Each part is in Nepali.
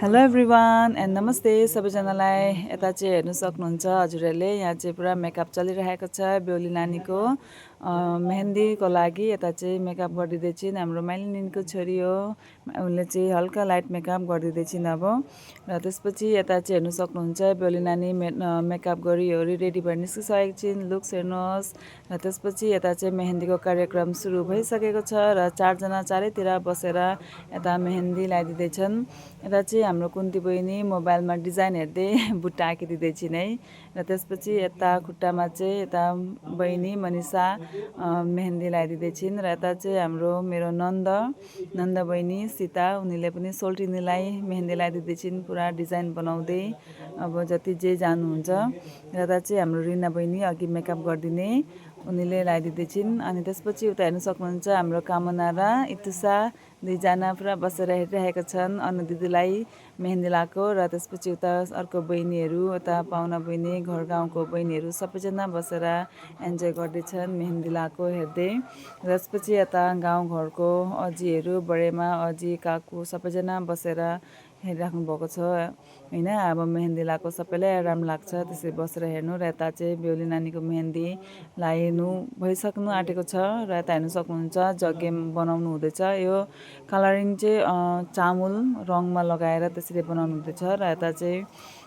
हेलो एभ्रिवान एन्ड नमस्ते सबैजनालाई। यता चाहिँ हेर्नु सक्नुहुन्छ हजुरहरूले, यहाँ चाहिँ पुरा मेकअप चलिरहेको छ बेहुली नानीको मेहेन्दीको लागि। यता चाहिँ मेकअप गरिदिँदैछिन्, हाम्रो माइलिनीको छोरी हो, उसले चाहिँ हल्का लाइट मेकअप गरिदिँदैछिन् अब। र त्यसपछि यता चाहिँ हेर्नु सक्नुहुन्छ बेहुली नानी मेकअप गरिओरि रेडी भएर निस्किसकेको छिन्। लुक्स हेर्नुहोस्। र त्यसपछि यता चाहिँ मेहेन्दीको कार्यक्रम सुरु भइसकेको छ र चारजना चारैतिर बसेर यता मेहेन्दी लगाइदिँदैछन्। यता चाहिँ हाम्रो कुन्ती बहिनी मोबाइलमा डिजाइन हेर्दै बुट्टा आँकिदिँदैछिन् है। र त्यसपछि यता खुट्टामा चाहिँ यता बहिनी मनिषा मेहेन्दी लगाइदिँदैछिन्। र यता चाहिँ हाम्रो मेरो नन्द बहिनी सीता, उनीले पनि सोल्टिनीलाई मेहेन्दी लगाइदिँदैछिन् पुरा डिजाइन बनाउँदै, अब जति जे जानुहुन्छ। र यता चाहिँ हाम्रो रिना बहिनी अघि मेकअप गरिदिने, उनीले लगाइदिँदैछिन्। अनि त्यसपछि उता हेर्नु सक्नुहुन्छ हाम्रो कामना र इतुसा दुईजना पुरा बसेर हेरिरहेका छन् अनु दिदीलाई मेहेन्दी लगाएको। र त्यसपछि उता अर्को बहिनीहरू, उता पाहुना बहिनी, घर गाउँको बहिनीहरू सबैजना बसेर इन्जोय गर्दैछन् मेहेन्दी लगाएको हेर्दै। त्यसपछि यता गाउँघरको अजीहरू, बडेमा अजी काकु सबैजना बसेर हेरिराख्नु भएको छ होइन। अब मेहेन्दी लगाएको सबैलाई राम्रो लाग्छ त्यसरी बसेर हेर्नु। र यता चाहिँ बेहुली नानीको मेहेन्दी लगाइनु भइसक्नु आँटेको छ। र यता हेर्नु सक्नुहुन्छ जग्गे बनाउनु हुँदैछ। यो कलरिङ चाहिँ चामल रङमा लगाएर त्यसरी बनाउनु हुँदैछ। र यता चाहिँ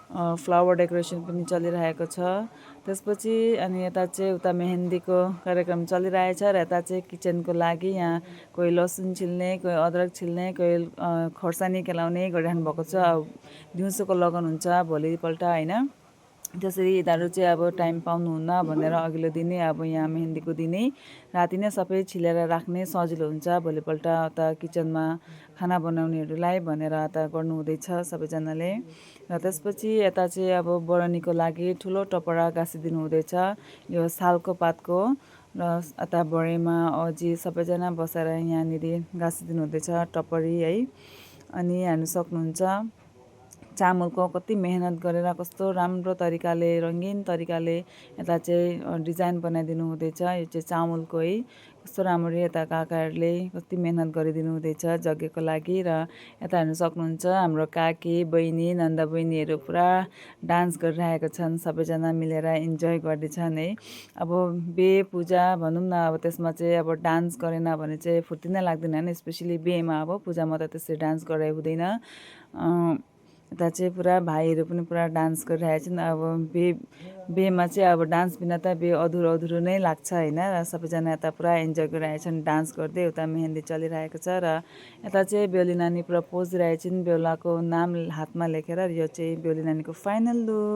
फ्लावर डेकोरेसन पनि चलिरहेको छ। त्यसपछि अनि यता चाहिँ उता मेहेन्दीको कार्यक्रम चलिरहेछ। र यता चाहिँ किचनको लागि यहाँ कोही लसुन छिल्ने, कोही अदरक छिल्ने, कोही खोर्सानी केलाउने गरिराख्नु भएको छ। अब दिउँसोको लगन हुन्छ भोलिपल्ट होइन। त्यसरी यिनीहरू चाहिँ अब टाइम पाउनुहुन्न भनेर अघिल्लो दिनै अब यहाँ मेहेन्दीको दिनै राति नै सबै छिलेर राख्ने सजिलो हुन्छ भोलिपल्ट उता किचनमा खाना बनाउनेहरूलाई भनेर यता गर्नु हुँदैछ सबैजनाले। र त्यसपछि यता चाहिँ अब बरनीको लागि ठुलो टपरा गाँसिदिनु हुँदैछ, यो सालको पातको। र यता बडेमा अजी सबैजना बसेर यहाँनिर गाँसिदिनु हुँदैछ टपरी है। अनि हेर्नु सक्नुहुन्छ चामलको कति मेहनत गरेर कस्तो राम्रो तरिकाले रङ्गीन तरिकाले यता चाहिँ डिजाइन बनाइदिनु हुँदैछ। यो चाहिँ चामलको है, कस्तो राम्ररी यता काकाहरूले कति मेहनत गरिदिनु हुँदैछ जग्गेको लागि। र यता हेर्नु सक्नुहुन्छ हाम्रो काकी बहिनी नन्द बहिनीहरू पुरा डान्स गरिरहेका छन्, सबैजना मिलेर इन्जोय गर्दैछन् है। अब बिहे पूजा भनौँ न, अब त्यसमा चाहिँ अब डान्स गरेन भने चाहिँ फुर्ती नै लाग्दैन होइन, स्पेसली बिहेमा। अब पूजामा त त्यसरी डान्स गराइ हुँदैन। यता चाहिँ पुरा भाइहरू पनि पुरा डान्स गरिरहेका छन्। अब बिहेमा चाहिँ अब डान्स बिना त बिहे अधुरो अधुरो नै लाग्छ होइन। र सबैजना यता पुरा इन्जोय गरिरहेका छन् डान्स गर्दै, उता मेहेन्दी चलिरहेको छ। र यता चाहिँ बेहुली नानी पुरा पोज दिइरहेका छिन्, बेहुलाको नाम हातमा लेखेर। यो चाहिँ बेहुली नानीको फाइनल लुक।